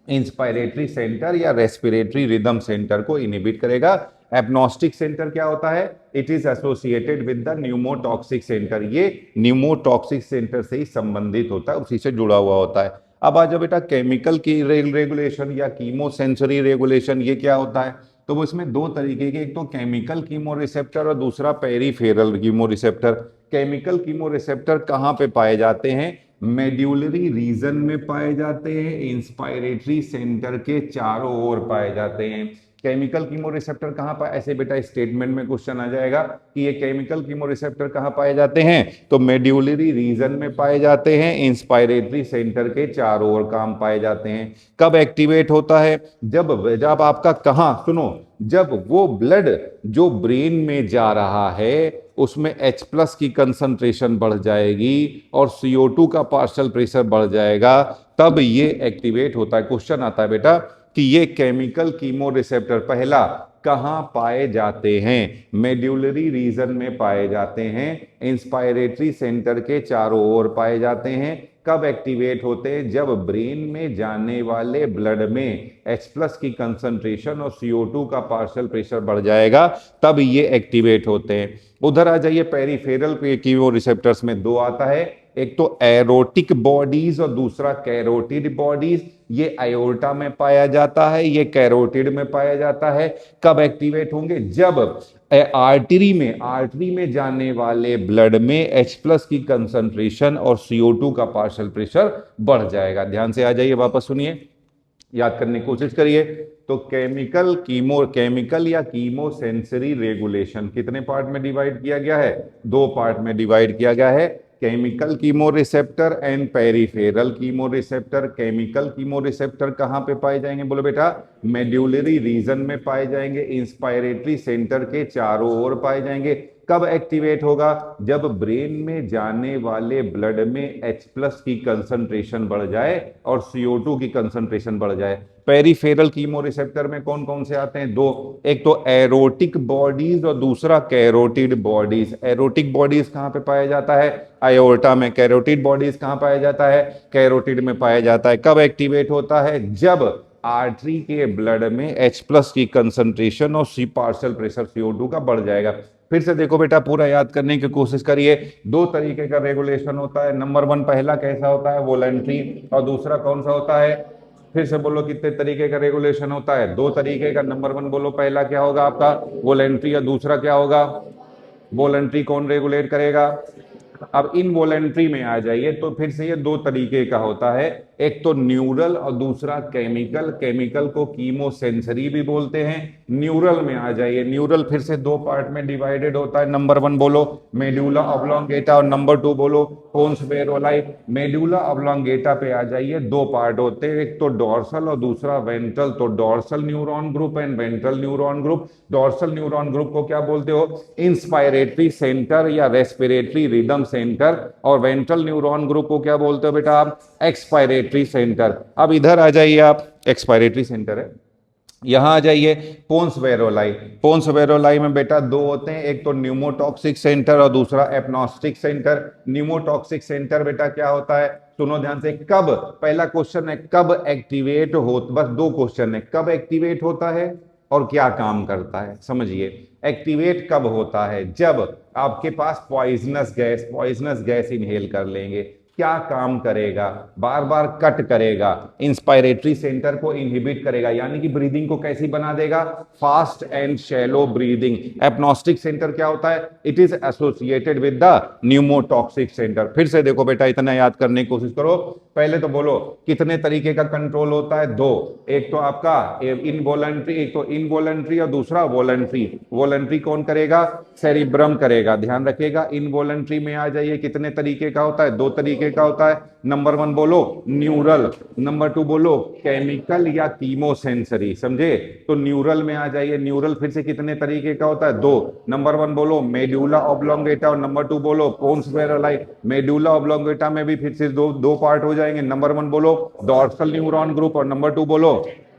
इंस्पायरेटरी सेंटर या रेस्पिरेटरी रिदम सेंटर को इनहिबिट करेगा। एपनॉस्टिक सेंटर क्या होता है, it is associated with the pneumotaxic centre, ये न्यूमोटॉक्सिक सेंटर से ही संबंधित होता है, उसी से जुड़ा हुआ होता है। अब आ जाओ बेटा, केमिकल की रेगुलेशन या कीमोसेंसरी रेगुलेशन, ये क्या होता है, तो वो इसमें दो तरीके के, एक तो केमिकल कीमो रिसेप्टर और दूसरा peripheral chemo receptor. Chemical chemo receptor कहाँ पे पाए जाते हैं, मेड्यूलरी रीजन में पाए जाते हैं, इंस्पायरेटरी सेंटर के चारों ओर पाए जाते हैं। केमिकल कीमो रिसेप्टर कहाँ पाए, ऐसे बेटा स्टेटमेंट में क्वेश्चन आ जाएगा कि ये केमिकल कीमो रिसेप्टर कहाँ पाए जाते हैं, तो मेड्यूलरी रीजन में पाए जाते हैं, इंस्पायरेटरी सेंटर के चारों ओर काम पाए जाते हैं। कब एक्टिवेट होता है, जब आपका, कहाँ सुनो, जब वो ब्लड जो ब्रेन में जा रहा है उसमें H+ की कंसंट्रेशन बढ़ जाएगी और CO2 का पार्शियल प्रेशर बढ़ जाएगा, तब ये एक्टिवेट होता है। क्वेश्चन आता है बेटा कि ये केमिकल कीमो रिसेप्टर पहला कहाँ पाए जाते हैं? मेड्यूलरी रीजन में पाए जाते हैं, इंस्पायरेटरी सेंटर के चारों ओर पाए जाते हैं। कब एक्टिवेट होते हैं? जब ब्रेन में जाने वाले ब्लड में H+ की कंसंट्रेशन और CO2 का पार्शियल प्रेशर बढ़ जाएगा, तब ये एक्टिवेट होते हैं। उधर आ जाइए, पेरिफेरल कीमो रिसेप्टर्स में दो आता है, एक तो एरोटिक बॉडीज और दूसरा कैरोटिड बॉडीज। ये आयोर्टा में पाया जाता है, ये कैरोटिड में पाया जाता है। कब एक्टिवेट होंगे? जब आर्टरी में जाने वाले ब्लड में H+ की कंसंट्रेशन और CO2 का पार्शियल प्रेशर बढ़ जाएगा। ध्यान से आ जाइए, वापस सुनिए, याद करने की कोशिश करिए। तो केमिकल या कीमो सेंसरी रेगुलेशन कितने पार्ट में डिवाइड किया गया है? दो पार्ट में डिवाइड किया गया है, chemical chemo receptor and peripheral chemo receptor. Chemical chemo receptor कहाँ पे पाए जाएंगे? बोलो बेटा, मेड्यूलरी रीजन में पाए जाएंगे, इंस्पायरेटरी सेंटर के चारों ओर पाए जाएंगे। कब एक्टिवेट होगा? जब ब्रेन में जाने वाले ब्लड में H+ की कंसंट्रेशन बढ़ जाए और CO2 की कंसंट्रेशन बढ़ जाए। पेरिफेरल कीमो रिसेप्टर में कौन कौन से आते हैं? दो, एक तो एरोटिक बॉडीज और दूसरा कैरोटिड बॉडीज। एरोटिक बॉडीज कहाँ पे पाया जाता है? आयोर्टा में। कैरोटिड बॉडीज कहाँ पाया जाता है? कैरोटिड में पाया जाता है। कब एक्टिवेट होता है? जब आर्टरी के ब्लड में H+ की कंसंट्रेशन और पार्शियल प्रेशर CO2 का बढ़ जाएगा। फिर से देखो बेटा, पूरा याद करने की कोशिश करिए। दो तरीके का रेगुलेशन होता है। नंबर 1 पहला कैसा होता है? वॉलंटरी। और दूसरा कौन सा होता है? फिर से बोलो, कितने तरीके का रेगुलेशन होता है? दो तरीके का। नंबर 1 बोलो, पहला क्या होगा आपका? वॉलंटरी। और दूसरा क्या होगा? वॉलंटरी। कौन रेगुलेट करेगा? अब इनवॉलेंट्री में आ जाइए, तो फिर से ये दो तरीके का होता है, एक तो न्यूरल और दूसरा केमिकल। केमिकल को कीमो सेंसरी भी बोलते हैं। न्यूरल में आ जाइए, न्यूरल फिर से दो पार्ट में डिवाइडेड होता है। नंबर 1 बोलो मेडुला ऑब्लोंगेटा और नंबर 2 बोलो पोन्स वेरोलाई। मेडुला ऑब्लोंगेटा पे आ जाइए, दो पार्ट होते हैं, एक तो डॉर्सल और दूसरा वेंट्रल। तो dorsal neuron group and ventral neuron group. Dorsal neuron group को क्या बोलते हो? इंस्पायरेटरी सेंटर या रेस्पिरेटरी रिदम सेंटर। और वेंट्रल न्यूरॉन ग्रुप को क्या बोलते हो बेटा आप? Expiratory centre. अब इधर आ जाइए आप, एक्सपायरेटरी सेंटर है, यहां आ जाइए पोन्स वेरोलाई। पोन्स वेरोलाई में बेटा दो होते हैं, एक तो न्यूमोटॉक्सिक सेंटर और दूसरा एपनॉस्टिक सेंटर। न्यूमोटॉक्सिक सेंटर बेटा क्या होता है? सुनो ध्यान से। कब, पहला क्वेश्चन है कब एक्टिवेट हो, बस दो क्वेश्चन है, कब एक्टिवेट होता है और क्या काम करता है? समझिए, एक्टिवेट कब होता है? जब आपके पास पॉइजनस गैस इनहेल कर लेंगे। क्या काम करेगा? बार बार कट करेगा, इंस्पायरेटरी सेंटर को इनहिबिट करेगा, यानी कि ब्रीदिंग को कैसी बना देगा? Fast and shallow breathing. Apneustic centre क्या होता है? It is associated with the pneumotaxic centre. फिर से देखो बेटा, इतना याद करने की कोशिश करो। पहले तो बोलो कितने तरीके का कंट्रोल होता है? दो, एक तो आपका इनवॉलंटरी, एक तो इनवॉलंटरी और दूसरा वॉलंटरी। वॉलंटरी कौन करेगा? सेरिब्रम करेगा। ध्यान रखिएगा, इनवॉलंटरी में आ जाइए, कितने तरीके का होता है? दो तरीके का होता है। नंबर 1 बोलो न्यूरल, नंबर 2 बोलो केमिकल या कीमो सेंसरी। समझे? तो न्यूरल में आ जाइए, न्यूरल फिर से कितने तरीके का होता है? दो। नंबर 1 बोलो मेडुला ऑब्लोंगेटा और नंबर 2 बोलो पोन्स वेरोलाई। मेडुला ऑब्लोंगेटा में भी फिर से दो पार्ट हो जाएंगे। नंबर 1 बोलो डॉर्सल न्यूरॉन ग्रुप और नंबर 2 बोलो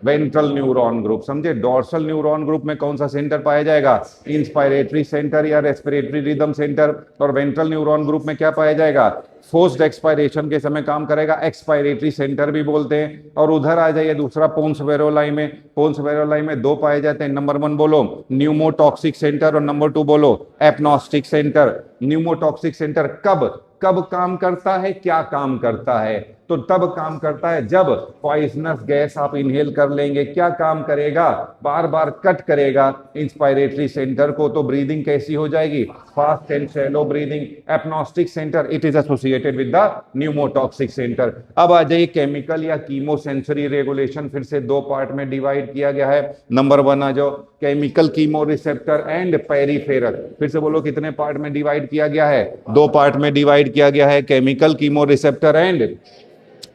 वेंट्रल न्यूरॉन ग्रुप। समझे? डॉर्सल न्यूरॉन ग्रुप में कौन सा सेंटर पाया जाएगा? इंस्पायरेटरी सेंटर या रेस्पिरेटरी रिदम सेंटर। और वेंट्रल न्यूरॉन ग्रुप में क्या पाया जाएगा? फोर्स्ड एक्सपायरेशन के समय काम करेगा, एक्सपायरेटरी सेंटर भी बोलते हैं। और उधर आ जाइए दूसरा पोन्स वेरोलाई में। पोन्स वेरोलाई में दो पाए जाते हैं। नंबर 1 बोलो न्यूमोटॉक्सिक सेंटर और नंबर 2 बोलो एपनॉस्टिक सेंटर। न्यूमोटॉक्सिक सेंटर कब कब काम करता है? क्या काम करता है? तो तब काम करता है जब पॉइजनस गैस आप इनहेल कर लेंगे। क्या काम करेगा? बार बार कट करेगा इंस्पायरेटरी सेंटर को, तो ब्रीदिंग कैसी हो जाएगी? Fast and shallow breathing. Apneustic centre it is associated with the pneumotaxic centre. अब आ जाइए केमिकल या कीमो सेंसरी रेगुलेशन, फिर से दो पार्ट में डिवाइड किया गया है। नंबर 1 आ जाओ, chemical chemo receptor and peripheral. फिर से बोलो कितने पार्ट में डिवाइड किया गया है? दो पार्ट में डिवाइड किया गया है, chemical chemo receptor and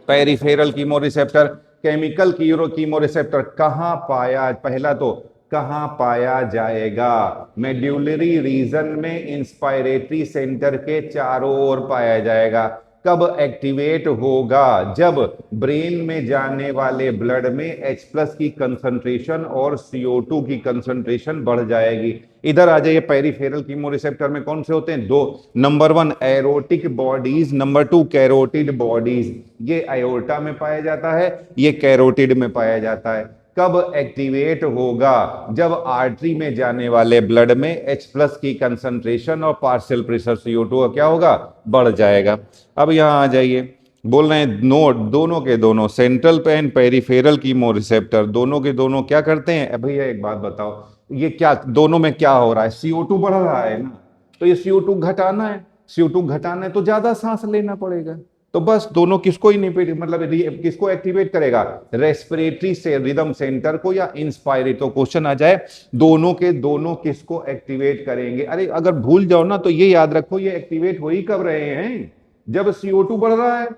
peripheral chemo receptor. Chemical chemo receptor कहां पाया? पहला तो कहाँ पाया जाएगा? मेड्यूलरी रीजन में, इंस्पायरेटरी सेंटर के चारों ओर पाया जाएगा। कब एक्टिवेट होगा? जब ब्रेन में जाने वाले ब्लड में H+ की कंसंट्रेशन और CO2 की कंसंट्रेशन बढ़ जाएगी। इधर आ जाइए, पेरिफेरल कीमोरिसेप्टर में कौन से होते हैं? दो। Number 1 aortic bodies, number 2 carotid bodies. ये अयोर्टा में पाया जाता है, ये कैरोटिड में पाया जाता है। कब एक्टिवेट होगा? जब आर्टरी में जाने वाले ब्लड में H+ की कंसंट्रेशन और पार्शियल प्रेशर CO2 का क्या होगा? बढ़ जाएगा। अब यहां आ जाइए, बोल रहे हैं नोट, दोनों के दोनों सेंट्रल एंड पेरिफेरल कीमोरिसेप्टर दोनों के दोनों क्या करते हैं? भैया एक बात बताओ, ये क्या दोनों में क्या हो रहा है? CO2 बढ़ रहा है ना, तो ये CO2 घटाना है। CO2 घटाना है तो ज्यादा सांस लेना पड़ेगा। तो बस दोनों किसको ही नहीं, मतलब किसको एक्टिवेट करेगा? रेस्पिरेटरी से रिदम सेंटर को या इंस्पायरेटरी। तो क्वेश्चन आ जाए दोनों के दोनों किसको एक्टिवेट करेंगे? अरे अगर भूल जाओ ना तो ये याद रखो, ये एक्टिवेट हो ही कब रहे हैं? जब CO2 बढ़ रहा है।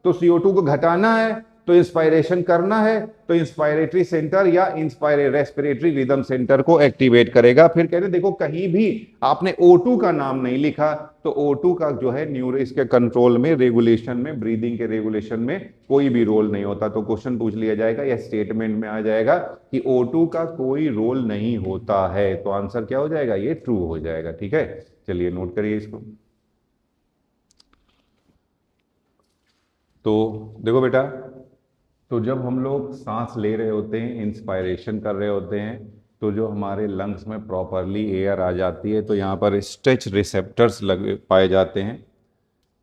तो CO2 को घटाना है तो इंस्पायरेशन करना है, तो इंस्पायरेटरी सेंटर या रेस्पिरेटरी रिदम सेंटर को एक्टिवेट करेगा। फिर कहते देखो कहीं भी आपने O2 का नाम नहीं लिखा, तो O2 का जो है न्यूरो के कंट्रोल में, रेगुलेशन में, ब्रीदिंग के रेगुलेशन में कोई भी रोल नहीं होता। तो क्वेश्चन पूछ लिया जाएगा या स्टेटमेंट में आ जाएगा कि O2 का कोई रोल नहीं होता है। तो आंसर क्या हो जाएगा? ये ट्रू हो जाएगा। ठीक है, चलिए नोट करिए इसको। तो देखो बेटा, तो जब हम लोग सांस ले रहे होते हैं, इंस्पायरेशन कर रहे होते हैं, तो जो हमारे लंग्स में प्रॉपरली एयर आ जाती है, तो यहाँ पर स्ट्रेच रिसेप्टर्स पाए जाते हैं।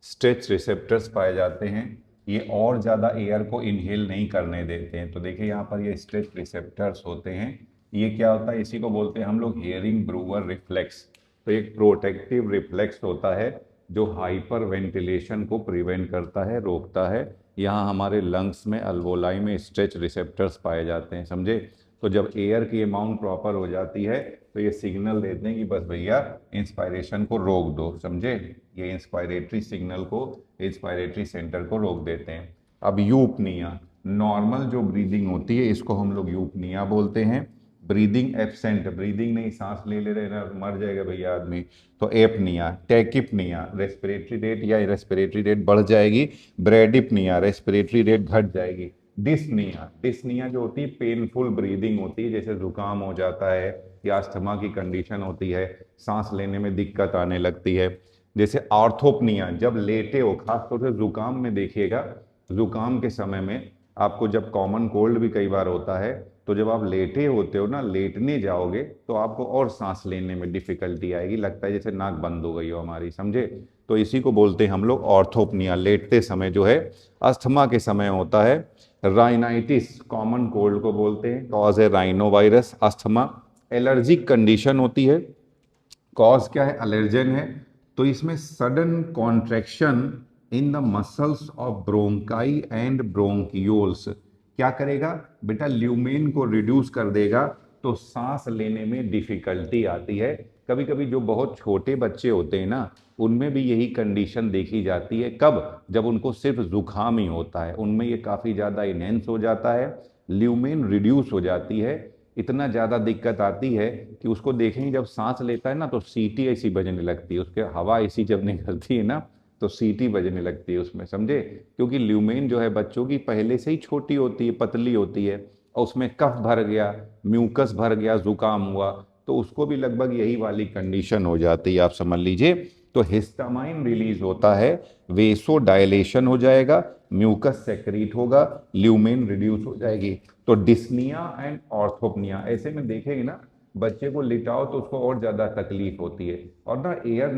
स्ट्रेच रिसेप्टर्स पाए जाते हैं, ये और ज़्यादा एयर को इनहेल नहीं करने देते हैं। तो देखिए यहाँ पर ये स्ट्रेच रिसेप्टर्स होते हैं। ये क्या होता है? इसी को बोलते हैं हम लोग हियरिंग ब्रूअर रिफ्लेक्स। तो एक प्रोटेक्टिव रिफ्लेक्स होता है जो हाइपर वेंटिलेशन को प्रिवेंट करता है, रोकता है। यहाँ हमारे लंग्स में, अल्वोलाई में स्ट्रेच रिसेप्टर्स पाए जाते हैं, समझे? तो जब एयर की अमाउंट प्रॉपर हो जाती है तो ये सिग्नल देते हैं कि बस भैया इंस्पायरेशन को रोक दो, समझे? ये इंस्पायरेटरी सिग्नल को, इंस्पायरेटरी सेंटर को रोक देते हैं। अब यूपनिया, नॉर्मल जो ब्रीदिंग होती है इसको हम लोग यूपनिया बोलते हैं। ब्रीदिंग एब्सेंट, ब्रीदिंग नहीं, सांस ले रहे ना, मर जाएगा भैया आदमी, तो एपनिया। टेकिपनिया, रेस्पिरेटरी रेट या रेस्पिरेटरी रेट बढ़ जाएगी। ब्रेडिपनिया, रेस्पिरेटरी रेट घट जाएगी। डिस्निया, डिस्निया जो होती है पेनफुल ब्रीदिंग होती है, जैसे जुकाम हो जाता है या अस्थमा की कंडीशन होती है, सांस लेने में दिक्कत आने लगती है। जैसे ऑर्थोपनिया, जब लेटे हो, खासतौर से जुकाम में देखिएगा, जुकाम के समय में आपको जब कॉमन कोल्ड भी कई बार होता है, तो जब आप लेटे होते हो ना, लेटने जाओगे तो आपको और सांस लेने में डिफिकल्टी आएगी, लगता है जैसे नाक बंद हो गई हो हमारी, समझे? तो इसी को बोलते हैं हम लोग ऑर्थोपनिया, लेटते समय जो है। अस्थमा के समय होता है। राइनाइटिस, कॉमन कोल्ड को बोलते हैं, कॉज है rhino virus. Asthma allergic condition होती है, कॉज क्या है? एलर्जन है। तो इसमें sudden contraction in the muscles of bronchi and bronchioles क्या करेगा बेटा? ल्यूमेन को रिड्यूस कर देगा, तो सांस लेने में डिफिकल्टी आती है। कभी कभी जो बहुत छोटे बच्चे होते हैं ना, उनमें भी यही कंडीशन देखी जाती है। कब? जब उनको सिर्फ जुकाम ही होता है, उनमें ये काफ़ी ज़्यादा इनहेंस हो जाता है, ल्यूमेन रिड्यूस हो जाती है, इतना ज़्यादा दिक्कत आती है कि उसको देखेंगे जब सांस लेता है ना तो सीटी ऐसी बजने लगती है, उसके हवा ऐसी जब निकलती है ना तो सीटी बजने लगती है उसमें, समझे? क्योंकि ल्यूमेन जो है बच्चों की पहले से ही छोटी होती है, पतली होती है, और उसमें कफ भर गया, म्यूकस भर गया, जुकाम हुआ, तो उसको भी लगभग यही वाली कंडीशन हो जाती है, आप समझ लीजिए। तो हिस्टामाइन रिलीज होता है, वेसो डायलेशन हो जाएगा, म्यूकस सेक्रीट होगा, ल्यूमेन रिड्यूस हो जाएगी। तो डिस्निया एंड ऑर्थोपनिया, ऐसे में देखेंगे ना, बच्चे को लिटाओ तो उसको और ज़्यादा तकलीफ होती है। और ना एयर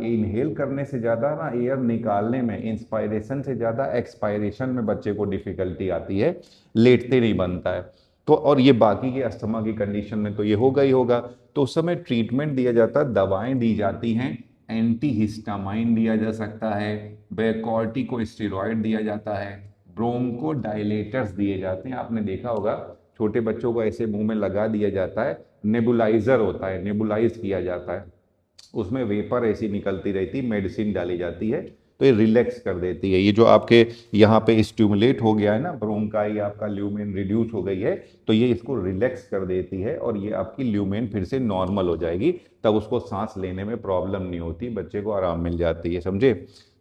इनहेल करने से ज़्यादा ना एयर निकालने में, इंस्पायरेशन से ज़्यादा एक्सपायरेशन में बच्चे को डिफिकल्टी आती है, लेटते नहीं बनता है। तो और ये बाकी के अस्थमा की कंडीशन में तो ये होगा ही होगा। तो उस समय ट्रीटमेंट दिया जाता है, दवाएं दी जाती हैं, एंटी हिस्टामाइन दिया जा सकता है, कॉर्टिकोस्टेरॉइड दिया जाता है, ब्रोंको डायलेटर्स दिए जाते हैं। आपने देखा होगा छोटे बच्चों को ऐसे मुंह में लगा दिया जाता है, नेबुलाइजर होता है, नेबुलाइज किया जाता है, उसमें वेपर ऐसी निकलती रहती, मेडिसिन डाली जाती है, तो ये रिलैक्स कर देती है। ये जो आपके यहाँ पे स्टिमुलेट हो गया है ना ब्रोंकाई, आपका ल्यूमेन रिड्यूस हो गई है, तो ये इसको रिलैक्स कर देती है और ये आपकी ल्यूमेन फिर से नॉर्मल हो जाएगी, तब उसको सांस लेने में प्रॉब्लम नहीं होती, बच्चे को आराम मिल जाती है, समझे।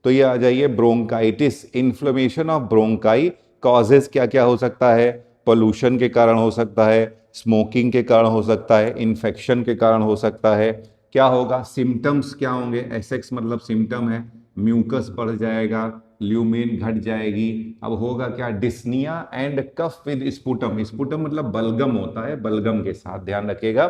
तो ये आ जाइए bronchitis, inflammation of bronchi, causes क्या क्या हो सकता है, पोल्यूशन के कारण हो सकता है, स्मोकिंग के कारण हो सकता है, इन्फेक्शन के कारण हो सकता है। क्या होगा, सिम्टम्स क्या होंगे, एसेक्स मतलब सिम्टम है, म्यूकस बढ़ जाएगा, ल्यूमेन घट जाएगी। अब होगा क्या, dyspnoea and cough with sputum, sputum मतलब बलगम होता है, बलगम के साथ ध्यान रखिएगा।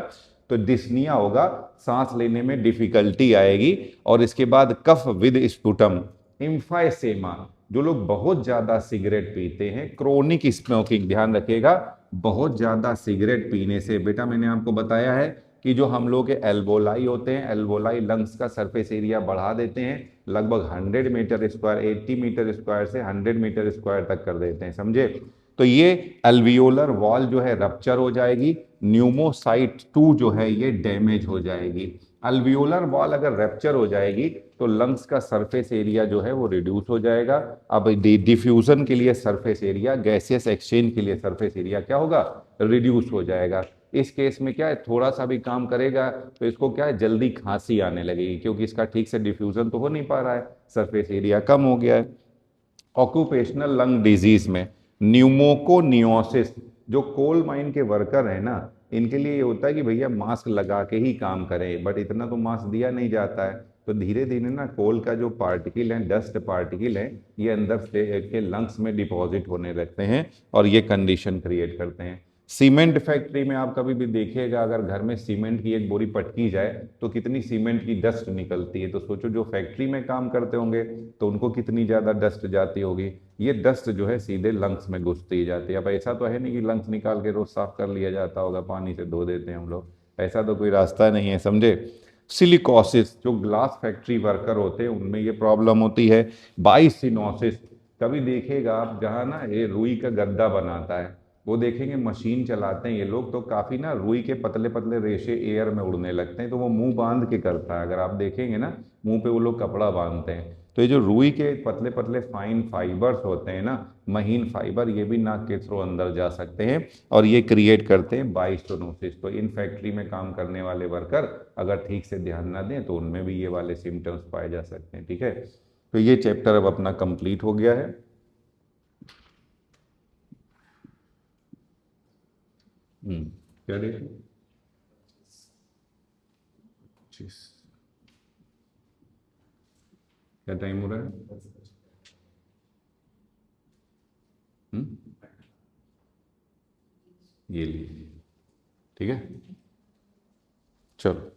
तो डिस्निया होगा, सांस लेने में डिफिकल्टी आएगी। और इसके बाद कफ विद स्पुटम, इम्फाइसेमा, जो लोग बहुत ज्यादा सिगरेट पीते हैं, क्रोनिक स्मोकिंग, ध्यान रखिएगा, बहुत ज्यादा सिगरेट पीने से, बेटा मैंने आपको बताया है कि जो हम लोग के एल्वोलाई होते हैं, एल्वोलाई लंग्स का सरफेस एरिया बढ़ा देते हैं, लगभग 100 मीटर स्क्वायर, 80 मीटर स्क्वायर से 100 मीटर स्क्वायर तक कर देते हैं, समझे। तो ये एल्वियोलर वॉल जो है रप्चर हो जाएगी, न्यूमोसाइट 2 जो है ये डैमेज हो जाएगी। अल्वियोलर वॉल अगर रैप्चर हो जाएगी तो लंग्स का सरफेस एरिया जो है वो रिड्यूस हो जाएगा। अब डिफ्यूजन के लिए सरफेस एरिया, गैसियस एक्सचेंज के लिए सरफेस एरिया क्या होगा, रिड्यूस हो जाएगा। इस केस में क्या है, थोड़ा सा भी काम करेगा तो इसको क्या है, जल्दी खांसी आने लगेगी, क्योंकि इसका ठीक से डिफ्यूजन तो हो नहीं पा रहा है, सरफेस एरिया कम हो गया है। ऑक्यूपेशनल लंग डिजीज में न्यूमोकोनियोसिस, जो कोल माइन के वर्कर है ना, इनके लिए ये होता है कि भैया मास्क लगा के ही काम करें, बट इतना तो मास्क दिया नहीं जाता है, तो धीरे धीरे ना कोल का जो पार्टिकल है, डस्ट पार्टिकल है, ये अंदर से के लंग्स में डिपॉजिट होने लगते हैं और ये कंडीशन क्रिएट करते हैं। सीमेंट फैक्ट्री में आप कभी भी देखिएगा, अगर घर में सीमेंट की एक बोरी पटकी जाए तो कितनी सीमेंट की डस्ट निकलती है, तो सोचो जो फैक्ट्री में काम करते होंगे तो उनको कितनी ज़्यादा डस्ट जाती होगी। ये डस्ट जो है सीधे लंग्स में घुसती जाती है। अब ऐसा तो है नहीं कि लंग्स निकाल के रोज साफ कर लिया जाता होगा, पानी से धो देते हैं हम लोग, ऐसा तो कोई रास्ता नहीं है, समझे। सिलिकॉसिस, जो ग्लास फैक्ट्री वर्कर होते हैं उनमें ये प्रॉब्लम होती है। बाइसिनोसिस, कभी देखेगा आप जहाँ ना ये रुई का गद्दा बनाता है, वो देखेंगे मशीन चलाते हैं ये लोग, तो काफी ना रुई के पतले पतले रेशे एयर में उड़ने लगते हैं, तो वो मुंह बांध के करता है, अगर आप देखेंगे ना मुंह पे वो लोग कपड़ा बांधते हैं। तो ये जो रुई के पतले पतले फाइन फाइबर्स होते हैं ना, महीन फाइबर, ये भी नाक के थ्रू अंदर जा सकते हैं और ये क्रिएट करते हैं बाइस्टोनोसिस। तो इन फैक्ट्री में काम करने वाले वर्कर अगर ठीक से ध्यान ना दें तो उनमें भी ये वाले सिम्टम्स पाए जा सकते हैं, ठीक है। तो ये चैप्टर अब अपना कंप्लीट हो गया है। क्या डेट, 25, क्या टाइम हो रहा है, हम्म, ये लीजिए, ठीक है, चलो।